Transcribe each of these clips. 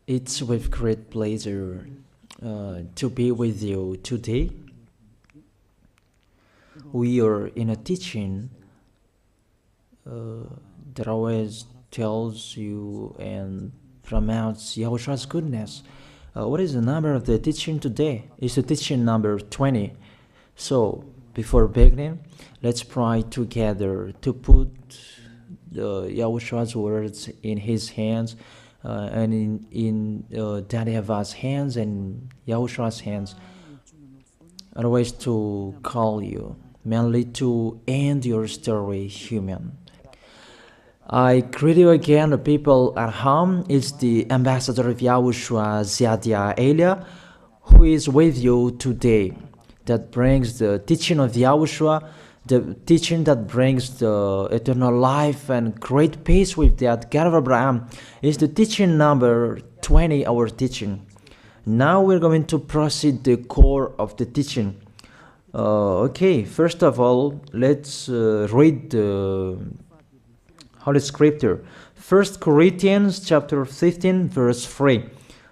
It's with great pleasure to be with you today. We are in a teaching that always tells you and promotes Yahushua's goodness. What is the number of the teaching today? It's the teaching number 20. So, before beginning, let's pray together to put Yahushua's words in his hands and in Daddy Yahvah's hands and Yahushua's hands. Otherwise, to call you, mainly to end your story human. I greet you again, the people at home. It's the ambassador of Yahushua, Ziadia Elia, who is with you today. That brings the teaching of Yahushua, the teaching that brings the eternal life and great peace with that God of Abraham. Is the teaching number 20, our teaching. Now we're going to proceed the core of the teaching. Okay, first of all, let's read the Holy Scripture. 1 Corinthians chapter 15, verse 3.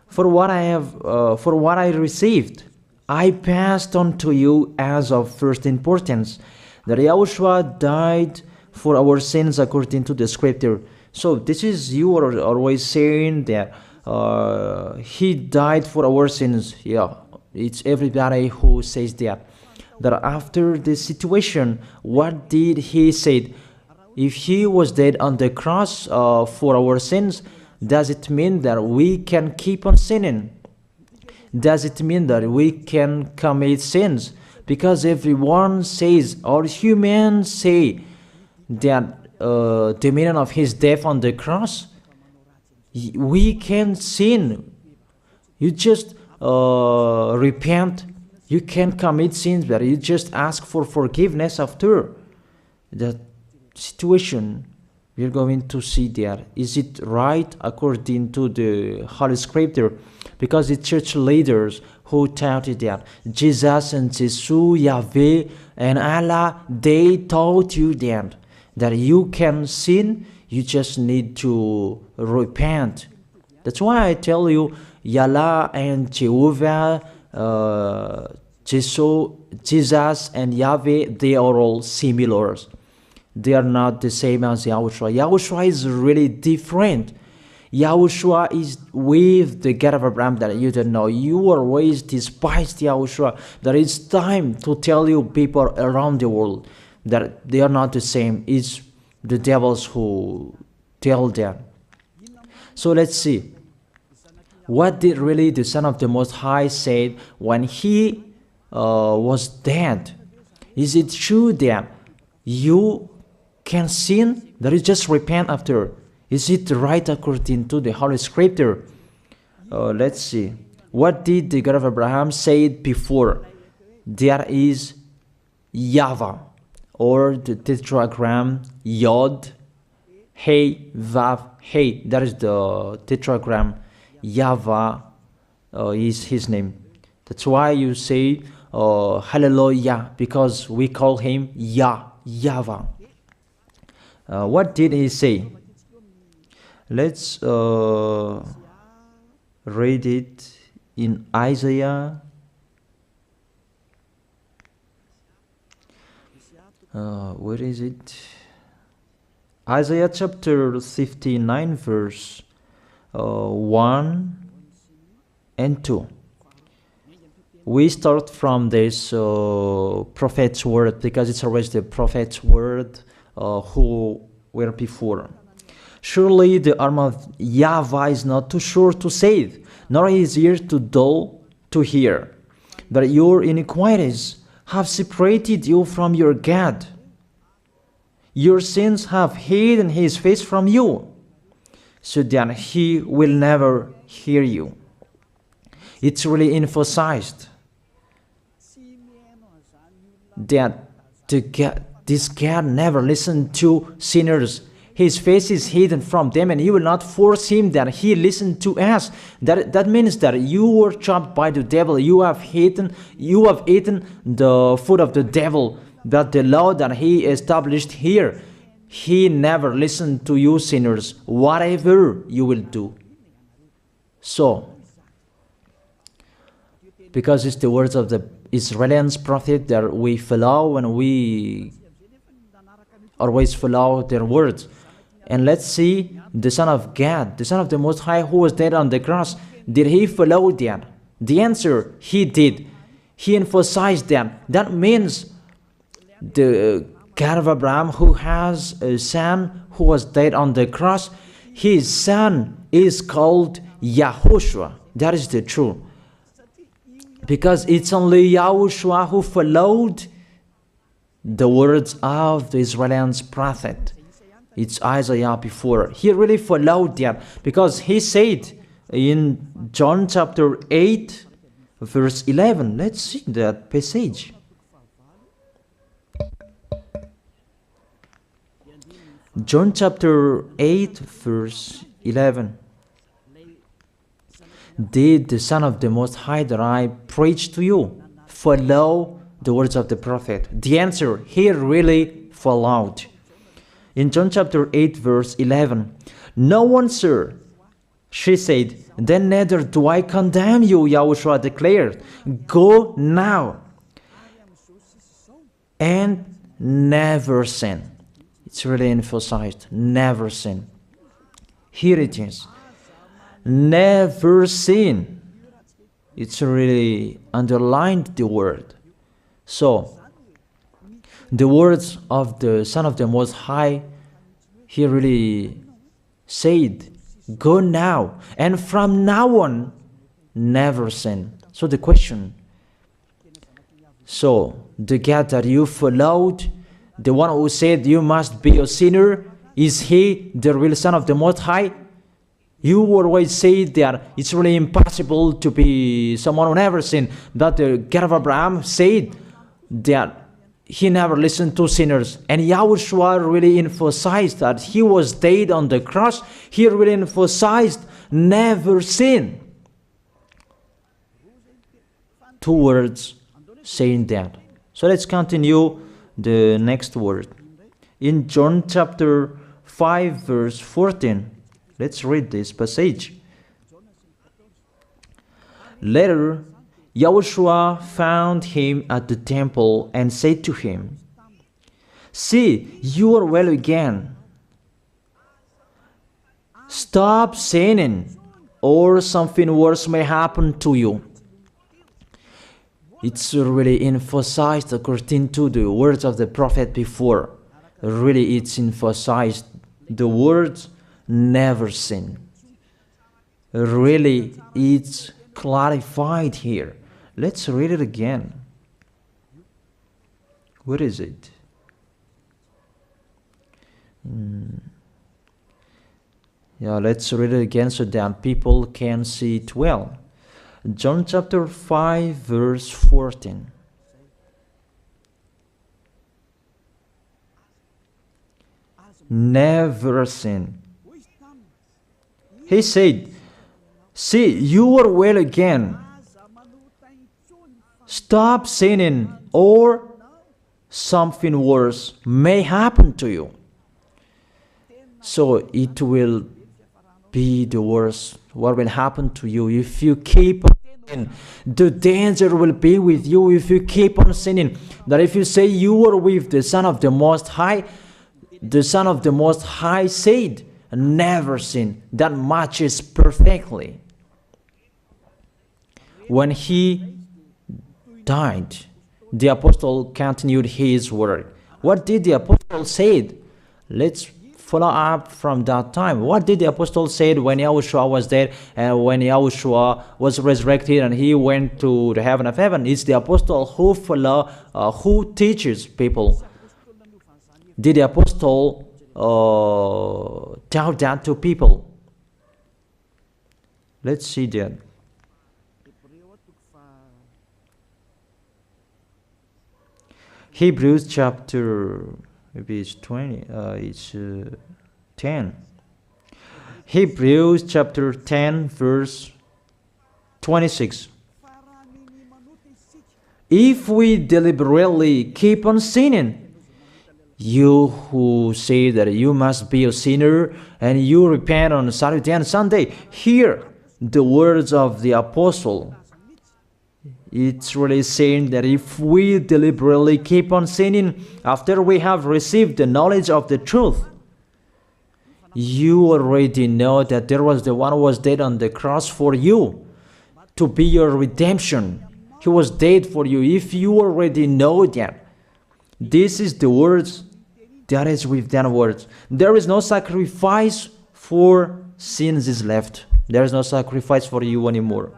For what I received, I passed on to you as of first importance, that Yahushua died for our sins according to the Scripture. So this is, you are always saying that he died for our sins. Yeah, it's everybody who says that. That after the situation, what did he say? If he was dead on the cross for our sins, does it mean that we can keep on sinning? Does it mean that we can commit sins? Because everyone says, or humans say, that the meaning of his death on the cross, we can sin. You just repent. You can commit sins, but you just ask for forgiveness after that situation. We're going to see there. Is it right according to the Holy Scripture? Because the church leaders who taught it that Jesus and Jesus, Yahweh and Allah, they taught you that you can sin, you just need to repent. That's why I tell you, Yahlah and Jehovah, Jesus and Yahweh, they are all similar. They are not the same as Yahushua. Yahushua is really different. Yahushua is with the God of Abraham that you don't know. You always despised Yahushua. That it's time to tell you people around the world that they are not the same. It's the devils who tell them. So let's see. What did really the Son of the Most High say when he was dead? Is it true that you can sin? That is just repent after. Is it right according to the Holy Scripture? Let's see. What did the God of Abraham say before? There is YAHVAH, or the tetragram Yod, Hey, Vav, Hey. That is the tetragram. YAHVAH is his name. That's why you say Hallelujah, because we call him YAHVAH. What did he say? Let's read it in Isaiah. Where is it? Isaiah chapter 59, verse 1 and 2. We start from this prophet's word, because it's always the prophet's word who were before. Surely the arm of YAHVAH is not too short to save, nor his ear too dull to hear. But your iniquities have separated you from your God. Your sins have hidden his face from you, so that he will never hear you. It's really emphasized that this God never listened to sinners. His face is hidden from them, and you will not force him that he listened to us. That means that you were trapped by the devil. You have eaten the food of the devil. But the law that he established here, he never listened to you sinners, whatever you will do. So, because it's the words of the Israelians prophet that we follow, and we always follow their words. And let's see the Son of God, the Son of the Most High, who was dead on the cross. Did he follow that? The answer, he did. He emphasized that. That means the God of Abraham, who has a son who was dead on the cross, his son is called YAHOSHUAH. That is the truth. Because it's only YAHOSHUAH who followed the words of the Israelians prophet. It's Isaiah before. He really followed that, because he said in John chapter 8, verse 11. Let's see that passage. John chapter 8, verse 11. Did the Son of the Most High that I preach to you follow the words of the prophet? The answer, he really followed. In John chapter 8, verse 11, "No one, sir," she said, "then neither do I condemn you," YAHOSHUAH declared. "Go now and never sin." It's really emphasized, never sin. Here it is. Never sin. It's really underlined the word. So, the words of the Son of the Most High, he really said, go now, and from now on, never sin. So the question, so the God that you followed, the one who said you must be a sinner, is he the real Son of the Most High? You always say that it's really impossible to be someone who never sinned. But the God of Abraham said that he never listened to sinners. And YAHOSHUAH really emphasized that he was dead on the cross. He really emphasized never sin. Two words saying that. So let's continue the next word. In John chapter 5, verse 14. Let's read this passage. Later, YAHOSHUAH found him at the temple and said to him, "See, you are well again. Stop sinning, or something worse may happen to you." It's really emphasized according to the words of the prophet before. Really, it's emphasized the words never sin. Really, it's clarified here. Let's read it again. Where is it? Yeah, let's read it again so that people can see it well. John chapter 5, verse 14. Never sin. He said, "See, you are well again. Stop sinning, or something worse may happen to you." So it will be the worst. What will happen to you if you keep on sinning? The danger will be with you if you keep on sinning. That if you say you are with the Son of the Most High, the Son of the Most High said, never sin. That matches perfectly. When he died, the apostle continued his work. What did the apostle say? Let's follow up from that time. What did the apostle say when YAHOSHUAH was dead and when YAHOSHUAH was resurrected and he went to the heaven of heaven? It's the apostle who teaches people. Did the apostle tell that to people? Let's see that. Hebrews chapter, maybe it's 20, it's 10. Hebrews chapter 10, verse 26. If we deliberately keep on sinning, you who say that you must be a sinner and you repent on Saturday and Sunday, here the words of the apostle. It's really saying that if we deliberately keep on sinning after we have received the knowledge of the truth, you already know that there was the one who was dead on the cross for you to be your redemption. He was dead for you. If you already know that, this is the words that is with that words. There is no sacrifice for sins is left. There is no sacrifice for you anymore.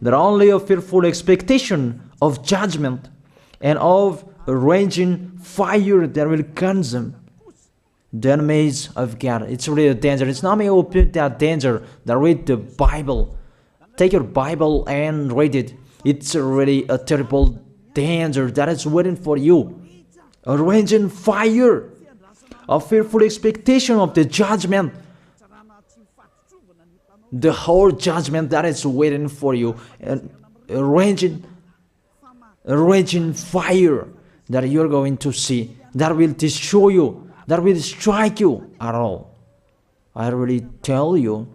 There are only a fearful expectation of judgment and of a raging fire that will consume the enemies of God. It's really a danger. It's not me who put that danger that read the Bible. Take your Bible and read it. It's really a terrible danger that is waiting for you. A raging fire, a fearful expectation of the judgment. The whole judgment that is waiting for you. And a raging fire that you're going to see, that will destroy you, that will strike you at all. I really tell you,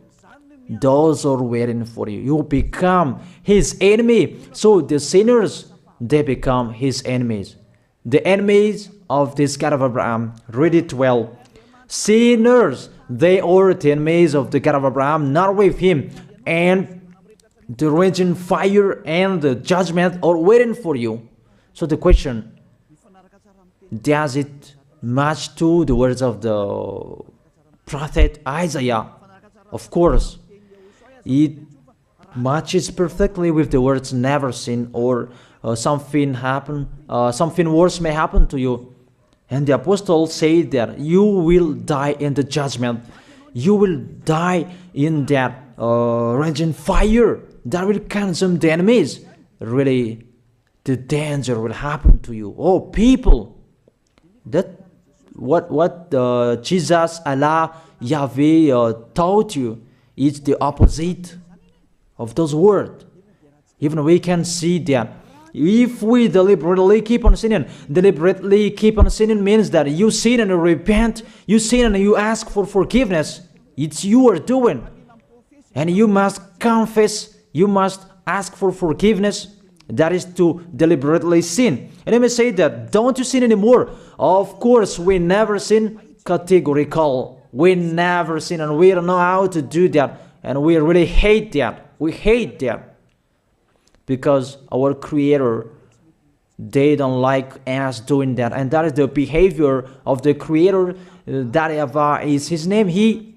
those are waiting for you. You become his enemy. So the sinners, they become his enemies. The enemies of this God of Abraham. Read it well. Sinners, they are the enemies of the God of Abraham, not with him. And the raging fire and the judgment are waiting for you. So the question, does it match to the words of the prophet Isaiah? Of course. It matches perfectly with the words never sin, or something worse may happen to you. And the apostle said that you will die in the judgment. You will die in that raging fire that will consume the enemies. Really, the danger will happen to you. Oh, people, that what Jesus, Allah, Yahweh taught you is the opposite of those words. Even we can see that. If we deliberately keep on sinning means that you sin and you repent, you sin and you ask for forgiveness. It's you are doing. And you must confess, you must ask for forgiveness. That is to deliberately sin. And let me say that, don't you sin anymore? Of course, we never sin categorical. We never sin, and we don't know how to do that. And we really hate that. We hate that. Because our Creator, they don't like us doing that. And that is the behavior of the Creator. That YAHVAH is his name. He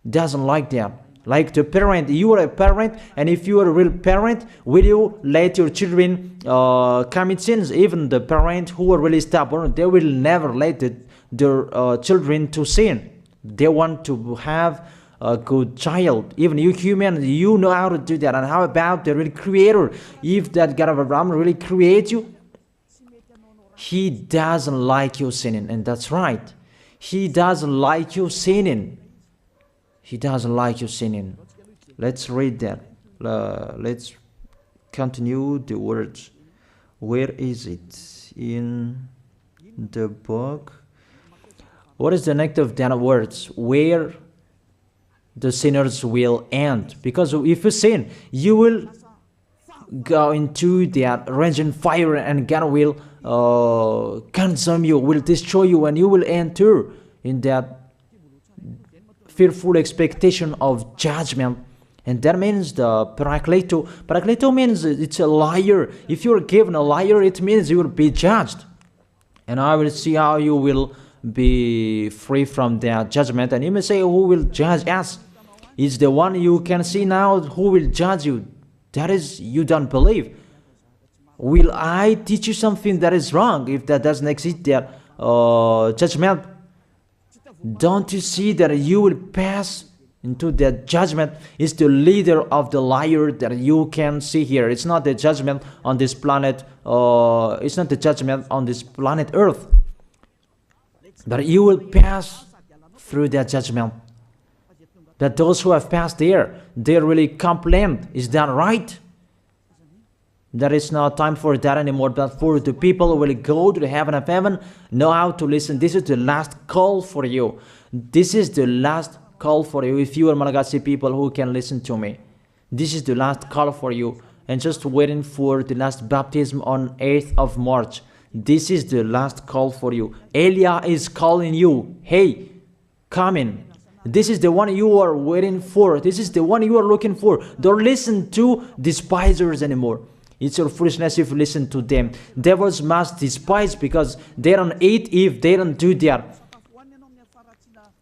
doesn't like that. Like the parent, you are a parent, and if you are a real parent, will you let your children commit sins? Even the parent who are really stubborn, they will never let their children to sin. They want to have a good child. Even you human, you know how to do that. And how about the real Creator? If that God of Abraham really creates you, he doesn't like you sinning. And that's right. He doesn't like you sinning. He doesn't like you sinning. Let's read that. Let's continue the words. Where is it? In the book. What is the next of that words? Where the sinners will end. Because if you sin, you will go into that raging fire, and God will consume you, will destroy you, and you will enter in that fearful expectation of judgment. And that means the parakleto. Parakleto means it's a liar. If you're given a liar, it means you will be judged. And I will see how you will be free from that judgment. And you may say, who will judge us? It's the one you can see now who will judge you. That is, you don't believe. Will I teach you something that is wrong if that doesn't exist, that judgment? Don't you see that you will pass into that judgment? Is the leader of the liar that you can see here. It's not the judgment on this planet. It's not the judgment on this planet Earth. That you will pass through that judgment. That those who have passed there, they really complain. Is that right? There is no time for that anymore, but for the people who will go to the heaven of heaven, know how to listen. This is the last call for you. This is the last call for you. If you are Malagasy people who can listen to me, This is the last call for you. And just waiting for the last baptism on 8th of March. This is the last call for you. Elia is calling you. Hey, come in. This is the one you are waiting for. This is the one you are looking for. Don't listen to despisers anymore. It's your foolishness if you listen to them. Devils must despise because they don't eat if they don't do that.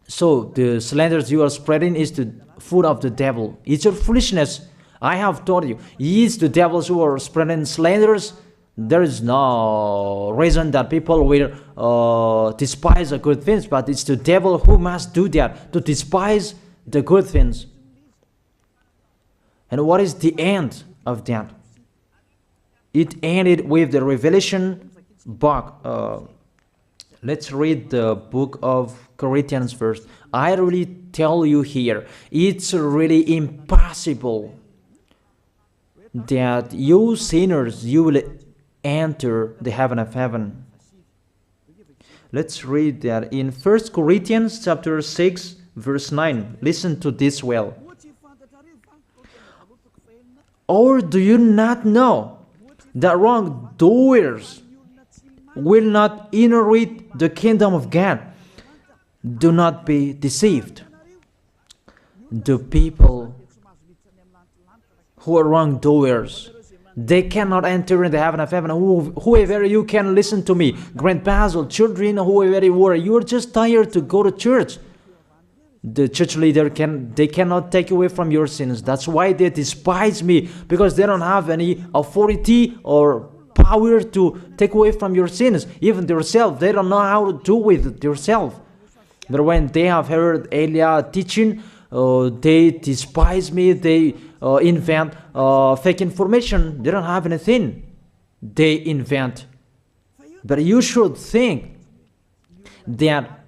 So the slanders you are spreading is the food of the devil. It's your foolishness. I have told you. It's the devils who are spreading slanders. There is no reason that people will despise the good things, but it's the devil who must do that, to despise the good things. And what is the end of that? It ended with the Revelation book. Let's read the book of Corinthians first. I really tell you here, it's really impossible that you sinners, you will enter the heaven of heaven. Let's read that in 1 Corinthians chapter 6 verse 9. Listen to this well. Or do you not know that wrongdoers will not inherit the kingdom of God? Do not be deceived. The people who are wrongdoers, they cannot enter in the heaven of heaven. Whoever you can listen to me, grandpas or children, whoever you are, you are just tired to go to church. The church leader they cannot take away from your sins. That's why they despise me, because they don't have any authority or power to take away from your sins. Even themselves, they don't know how to do with themselves. But when they have heard Elia teaching, they despise me. They invent fake information. They don't have anything. They invent. But you should think that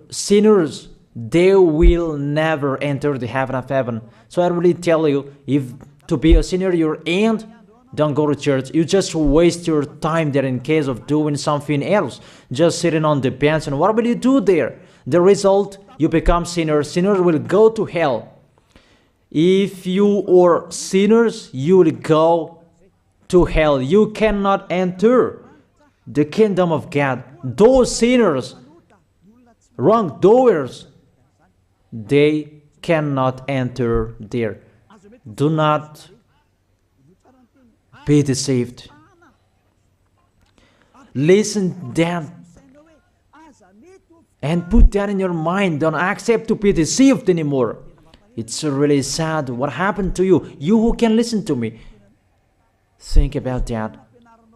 sinners, they will never enter the heaven of heaven. So I really tell you, if to be a sinner you're in, don't go to church. You just waste your time there in case of doing something else. Just sitting on the bench, and what will you do there? The result, you become sinners. Sinners will go to hell. If you are sinners, you will go to hell. You cannot enter the kingdom of God. Those sinners, wrongdoers, they cannot enter there. Do not be deceived. Listen then and put that in your mind. Don't accept to be deceived anymore. It's really sad what happened to you. You who can listen to me, think about that.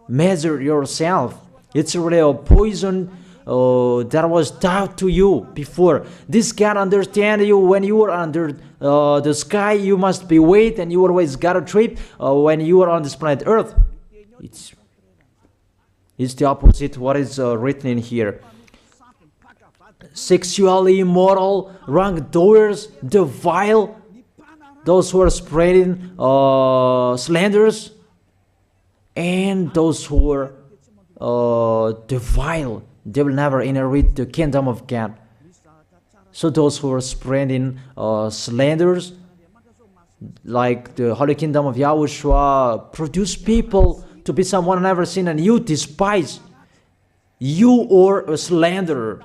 Measure yourself. It's really a poison that was taught to you before. This can understand you when you are under the sky. You must be wait, and you always got a trip when you are on this planet Earth. It's the opposite what is written in here. Sexually immoral, wrongdoers, the vile, those who are spreading slanders, and those who are the vile, they will never inherit the kingdom of God. So those who are spreading slanders, like the Holy Kingdom of YAHOSHUAH, produce people to be someone never seen, and you despise. You are a slanderer.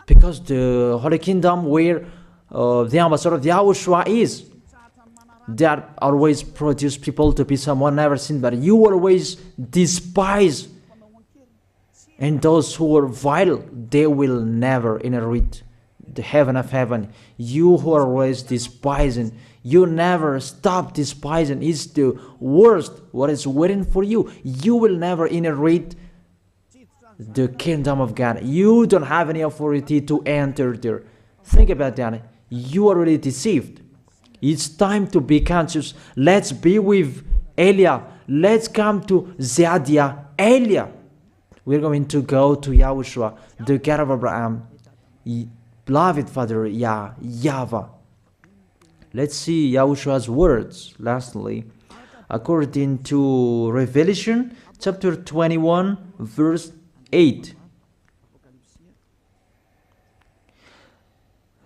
Because the Holy Kingdom where the ambassador of YAHOSHUAH is, that always produce people to be someone never seen, but you always despise. And those who are vile, they will never inherit the heaven of heaven. You who are always despising, you never stop despising. It's the worst what is waiting for you. You will never inherit the kingdom of God. You don't have any authority to enter there. Think about that. You are already deceived. It's time to be conscious. Let's be with Elia. Let's come to Zadiah. Elia. We're going to go to YAHOSHUAH, the God of Abraham, beloved Father YAHVAH. Let's see YAHOSHUAH's words. Lastly, according to Revelation chapter 21, verse 8.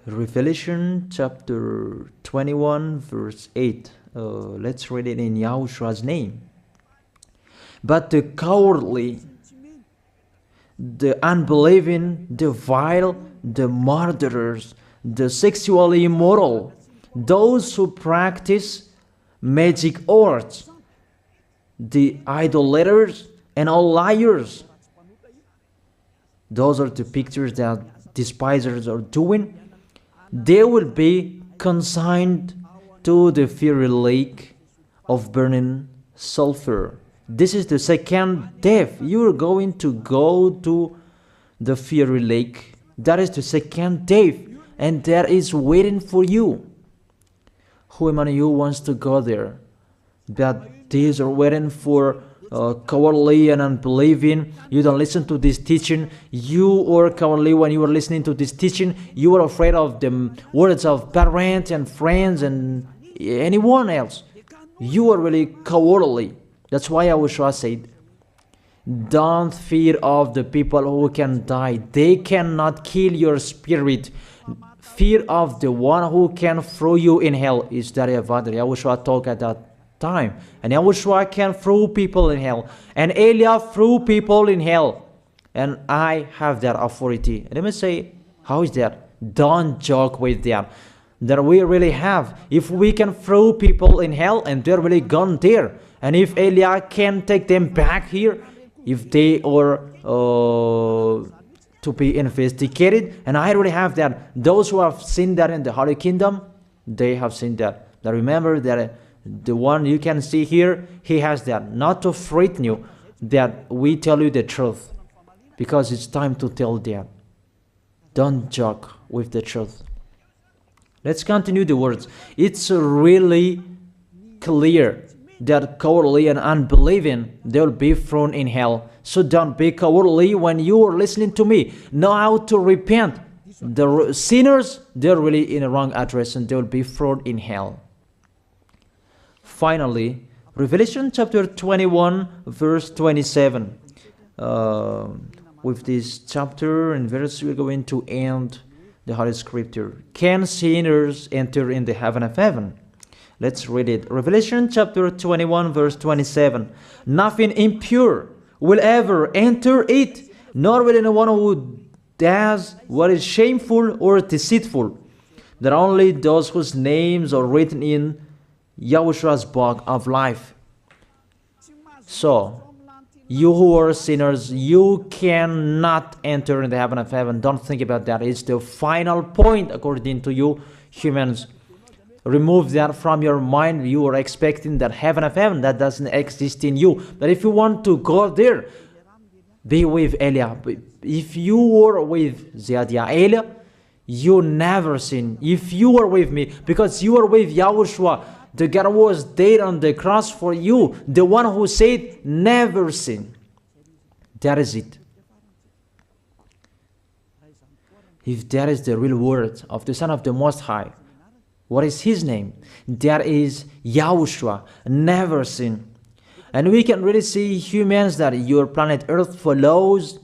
Revelation chapter 21 verse 8. Let's read it in Yahoshua's name. But the cowardly, the unbelieving, the vile, the murderers, the sexually immoral, those who practice magic arts, the idolaters, and all liars. Those are the pictures that despisers are doing. They will be consigned to the fiery lake of burning sulfur. This is the second death. You are going to go to the fiery lake. That is the second death, and that is waiting for you. Who among you wants to go there? That these are waiting for cowardly and unbelieving. You don't listen to this teaching. You are cowardly when you are listening to this teaching. You are afraid of the words of parents and friends and anyone else. You are really cowardly. That's why YAHOSHUAH said, don't fear of the people who can die. They cannot kill your spirit. Fear of the one who can throw you in hell. Is that YAHOSHUAH talked at that time. And YAHOSHUAH can throw people in hell. And Elia threw people in hell. And I have that authority. And let me say, how is that? Don't joke with that. That we really have. If we can throw people in hell and they're really gone there. And if Elia can take them back here, if they are to be investigated, and I really have that. Those who have seen that in the Holy Kingdom, they have seen that. Now remember that the one you can see here, he has that. Not to frighten you, that we tell you the truth. Because it's time to tell that. Don't joke with the truth. Let's continue the words. It's really clear that cowardly and unbelieving, they'll be thrown in hell. So don't be cowardly when you are listening to me. Know how to repent. The sinners, they're really in a wrong address and they'll be thrown in hell. Finally, Revelation chapter 21 verse 27. With this chapter and verse, we're going to end the Holy Scripture. Can sinners enter in the heaven of heaven? Let's read it. Revelation chapter 21 verse 27. Nothing impure will ever enter it, nor will anyone who does what is shameful or deceitful. That only those whose names are written in YAHOSHUAH's book of life. So, you who are sinners, you cannot enter in the heaven of heaven. Don't think about that. It's the final point according to you humans. Remove that from your mind. You are expecting that heaven of heaven that doesn't exist in you. But if you want to go there, be with Elia. If you were with Elia, you never sin. If you are with me, because you are with YAHOSHUAH, the God was dead on the cross for you, the one who said never sin. That is it. If that is the real word of the Son of the Most High, what is his name? That is YAHOSHUAH, never sin. And we can really see humans that your planet Earth follows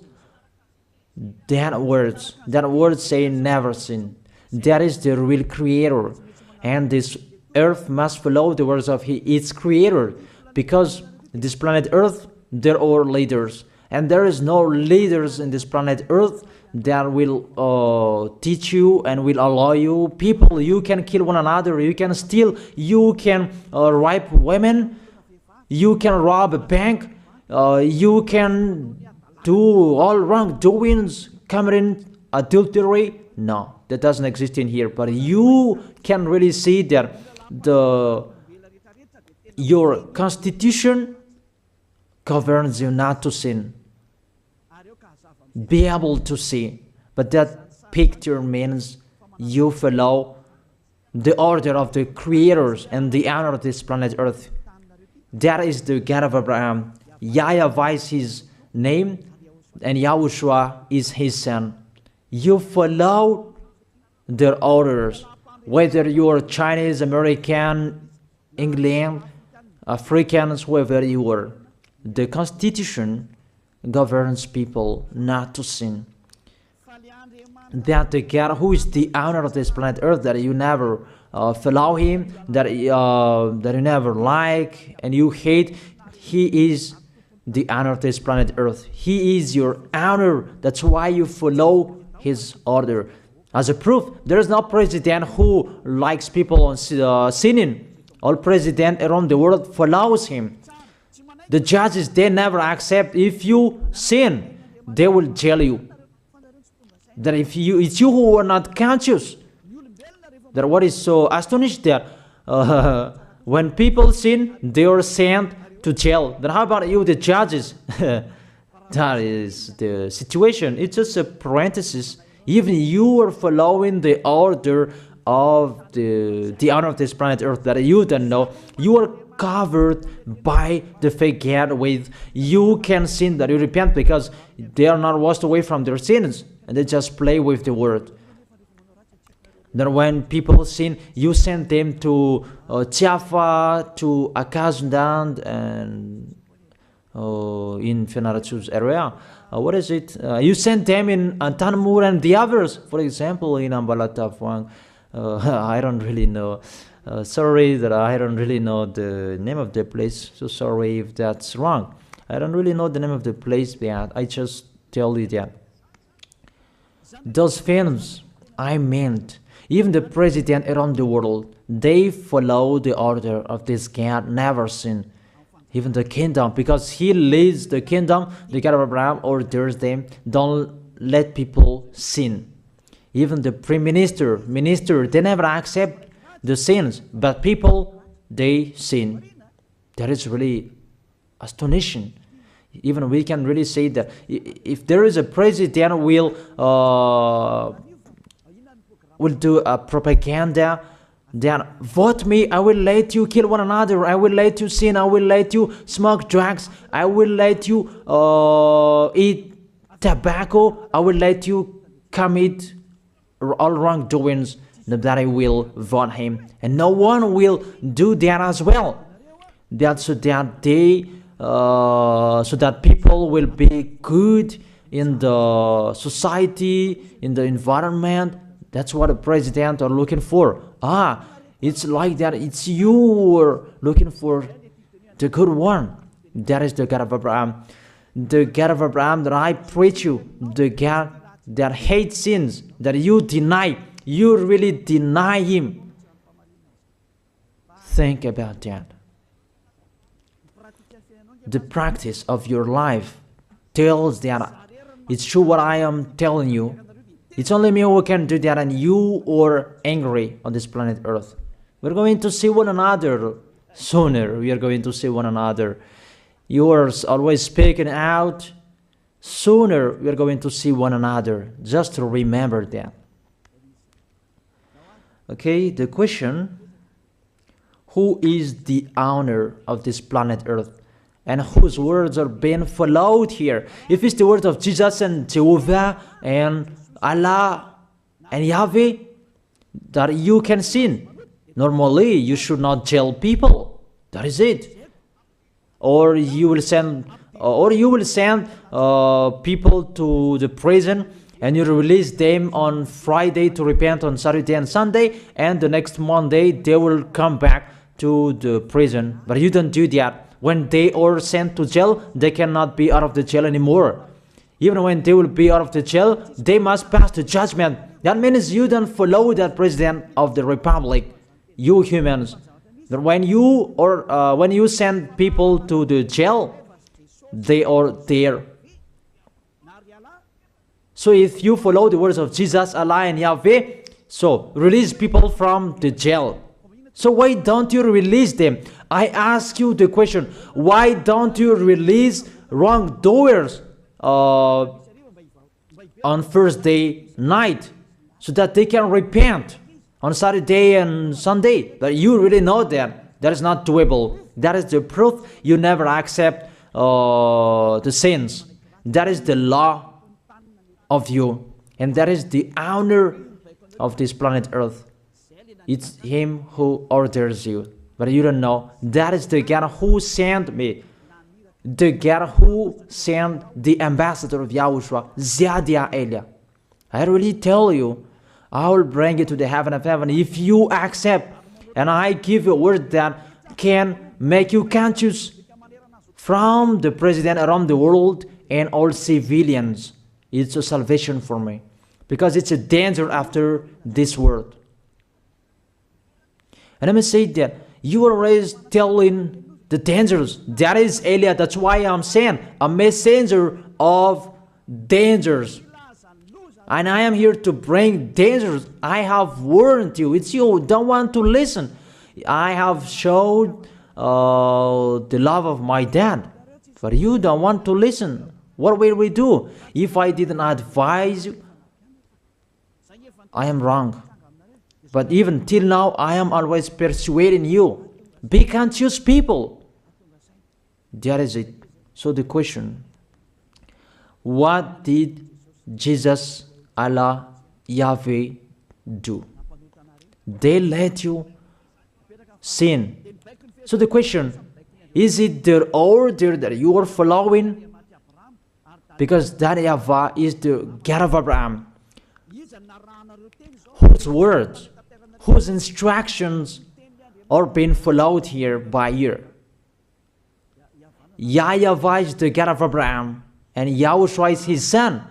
that words. That word saying never sin. That is the real creator. And this Earth must follow the words of its creator. Because this planet Earth, there are leaders. And there is no leaders in this planet Earth that will teach you and will allow you. People, you can kill one another, you can steal, you can rape women, you can rob a bank, you can do all wrongdoings, committing adultery. No, that doesn't exist in here. But you can really see that your constitution governs you not to sin. Be able to see. But that picture means you follow the order of the creators and the honor of this planet Earth. That is the God of Abraham. YAHVAH is his name, and YAHOSHUAH is his son. You follow their orders, whether you are Chinese, American, England, Africans, whoever you are. The Constitution governs people not to sin. that the God who is the owner of this planet Earth, that you never follow him, that you never like and you hate, he is the owner of this planet Earth. He is your owner. That's why you follow his order. As a proof, there is no president who likes people on sinning. All president around the world follows him. The judges, they never accept if you sin, they will jail you. That if it's you who are not conscious. That what is so astonished that when people sin, they are sent to jail. Then how about you, the judges? That is the situation. It's just a parenthesis. Even you are following the order of the owner of this planet Earth that you don't know. You are covered by the fake God with you can sin, that you repent, because they are not washed away from their sins and they just play with the word. Then when people sin, you send them to Java, to Akazundan, and in Fenarachu's area. What is it? You send them in Tanmur and the others. For example, in Ambalatafwang, I don't really know. Sorry that I don't really know the name of the place. So sorry if that's wrong. I don't really know the name of the place, but I just tell you that. Those films, I meant, even the president around the world, they follow the order of this God, never sin. Even the kingdom, because he leads the kingdom, the God of Abraham orders them, don't let people sin. Even the prime minister, they never accept the sins, but people, they sin. That is really astonishing. Even we can really say that if there is a president will do a propaganda, then vote me, I will let you kill one another, I will let you sin, I will let you smoke drugs, I will let you eat tobacco, I will let you commit all wrongdoings, that I will vote him. And no one will do that as well. That's so that they so that people will be good in the society, in the environment. That's what the president are looking for. It's like that. It's you who are looking for the good one. That is the God of Abraham. The God of Abraham that I preach you. The God that hates sins, that you deny. You really deny him. Think about that. The practice of your life tells that it's true what I am telling you. It's only me who can do that, and you are angry on this planet Earth. We're going to see one another sooner. We are going to see one another. You are always speaking out. Sooner we are going to see one another. Just to remember that. Okay, the question, who is the owner of this planet Earth? And whose words are being followed here? If it's the word of Jesus and Jehovah and Allah and Yahweh, that you can sin. Normally, you should not jail people. That is it. Or you will send people to the prison, and you release them on Friday to repent on Saturday and Sunday, and the next Monday they will come back to the prison. But you don't do that. When they are sent to jail, they cannot be out of the jail anymore. Even when they will be out of the jail, they must pass the judgment. That means you don't follow that president of the republic, you humans. That when you send people to the jail, they are there. So if you follow the words of Jesus, Allah and Yahweh, so release people from the jail. So why don't you release them? I ask you the question, why don't you release wrongdoers on Thursday night so that they can repent on Saturday and Sunday? But you really know that that is not doable. That is the proof you never accept the sins. That is the law of you, and that is the owner of this planet Earth. It's him who orders you, but you don't know. That is the God who sent me, the God who sent the ambassador of Yahushua, Zadia Elia. I really tell you, I will bring you to the heaven of heaven if you accept. And I give you a word that can make you conscious from the president around the world and all civilians. It's a salvation for me, because it's a danger after this world. And let me say that you are always telling the dangers. That is Elia. That's why I'm saying a messenger of dangers. And I am here to bring dangers. I have warned you. It's you don't want to listen. I have showed the love of my dad, but you don't want to listen. What will we do? If I didn't advise you, I am wrong. But even till now, I am always persuading you. Be conscious, people. That is it. So the question, what did Jesus, Allah, Yahweh do? They let you sin. So the question, is it their order that you are following? Because that YAHVAH is the God of Abraham, whose words, whose instructions are being followed here by year. YAHVAH is the God of Abraham, and YAHOSHUAH is his son.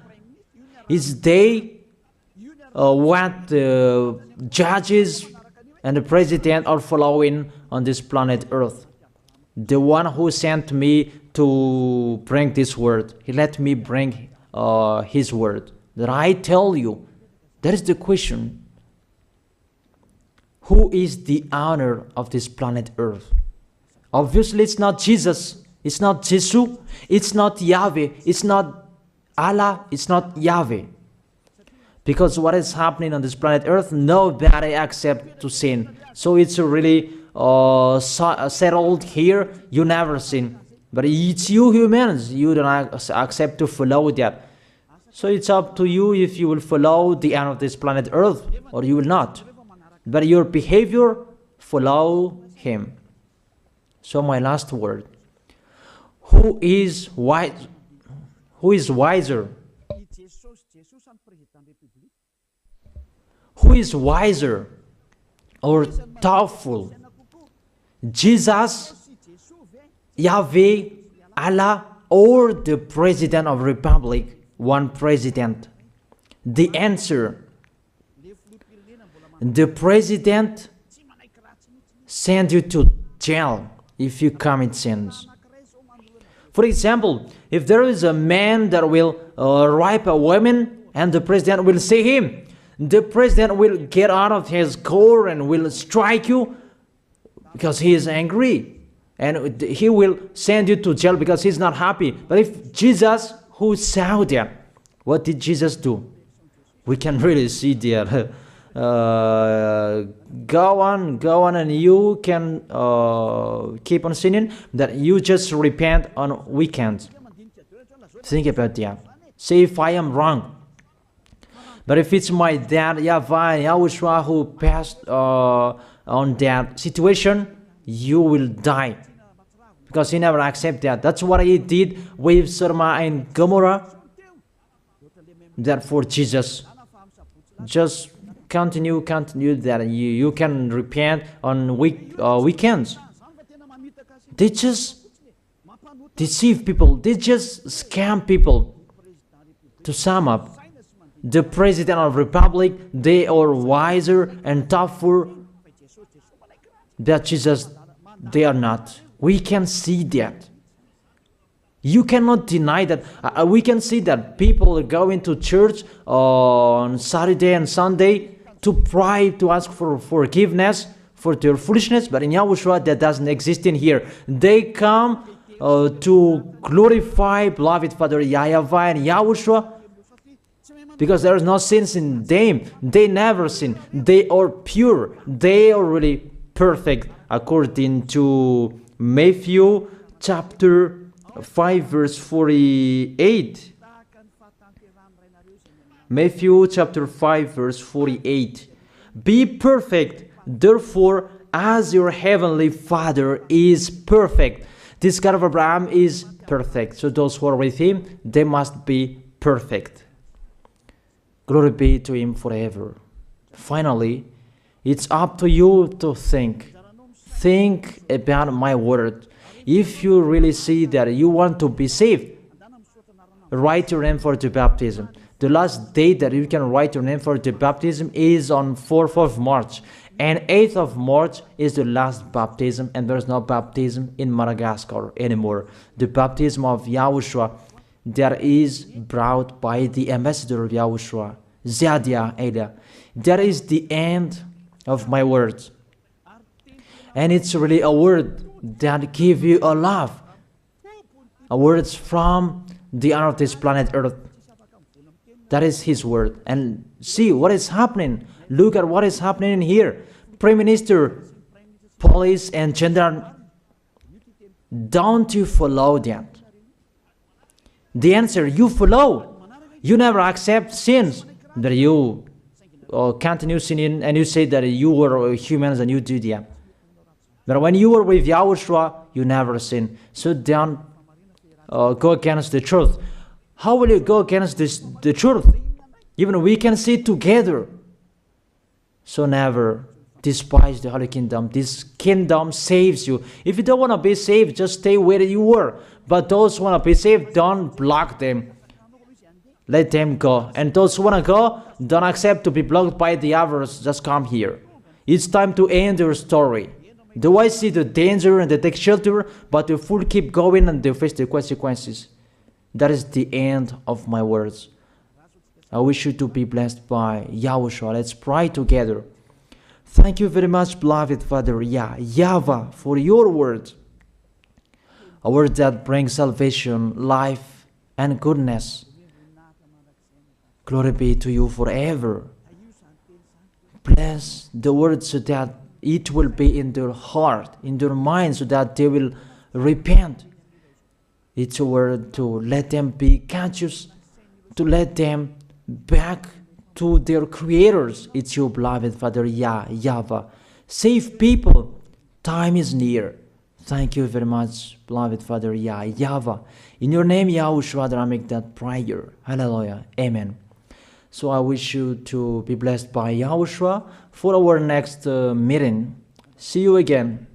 Is they what the judges and the president are following on this planet Earth. The one who sent me to bring this word, he let me bring his word. That I tell you, that is the question. Who is the owner of this planet Earth? Obviously, it's not Jesus. It's not Jesus. It's not Yahweh. It's not Allah. It's not Yahweh. Because what is happening on this planet Earth, nobody accepts to sin. So it's really settled here. You never sin. But it's you humans. You don't accept to follow that. So it's up to you if you will follow the end of this planet Earth or you will not. But your behavior, follow him. So my last word. Who is wise? Who is wiser? Who is wiser or thoughtful? Jesus, Yahweh, Allah, or the President of Republic? One president. The answer. The president send you to jail if you commit sins. For example, if there is a man that will rape a woman and the president will see him, the president will get out of his car and will strike you because he is angry. And he will send you to jail because he's not happy. But if Jesus, who saw that, what did Jesus do? We can really see that. Go on, and you can keep on sinning, that you just repent on weekends. Think about that. Say if I am wrong. But if it's my dad, YAHVAH, YAHOSHUAH, who passed on that situation, you will die. Because he never accepted that. That's what he did with Sodom and Gomorrah. Therefore, Jesus, just continue that you can repent on weekends. They just deceive people. They just scam people. To sum up, the President of the Republic, they are wiser and tougher than Jesus. They are not. We can see that. You cannot deny that. We can see that people are going to church on Saturday and Sunday to pray, to ask for forgiveness for their foolishness. But in YAHOSHUAH, that doesn't exist in here. They come to glorify beloved Father YAHVAH and YAHOSHUAH because there is no sins in them. They never sin. They are pure. They are really perfect according to Matthew chapter 5 verse 48. Matthew chapter 5 verse 48. Be perfect, therefore, as your heavenly Father is perfect. This God of Abraham is perfect. So those who are with him, they must be perfect. Glory be to Him forever. Finally, it's up to you to think. Think about my word. If you really see that you want to be saved, write your name for the baptism. The last date that you can write your name for the baptism is on 4th of March. And 8th of March is the last baptism, and there's no baptism in Madagascar anymore. The baptism of Yahushua that is brought by the ambassador of Yahushua, Zadia Elia. That is the end of my words. And it's really a word that gives you a love. A words from the honor of this planet Earth. That is His word. And see what is happening. Look at what is happening in here. Prime Minister, police, and gendarme. Don't you follow that? The answer, you follow. You never accept sins. That you continue sinning, and you say that you were humans and you do that. But when you were with Yahushua, you never sin. So don't go against the truth. How will you go against the truth? Even we can see together. So never despise the Holy Kingdom. This kingdom saves you. If you don't want to be saved, just stay where you were. But those who want to be saved, don't block them. Let them go. And those who want to go, don't accept to be blocked by the others. Just come here. It's time to end your story. Do I see the danger and they take shelter, but the fool keep going and they face the consequences? That is the end of my words. I wish you to be blessed by Yahushua. Let's pray together. Thank you very much, beloved Father YAHVAH, for your word. A word that brings salvation, life, and goodness. Glory be to you forever. Bless the word so that it will be in their heart, in their mind, so that they will repent. It's a word to let them be conscious, to let them back to their creators. It's your beloved Father YAHVAH. Save people. Time is near. Thank you very much, beloved Father YAHVAH. In your name, Yahushua, that I make that prayer. Hallelujah. Amen. So I wish you to be blessed by Yahushua for our next meeting. See you again.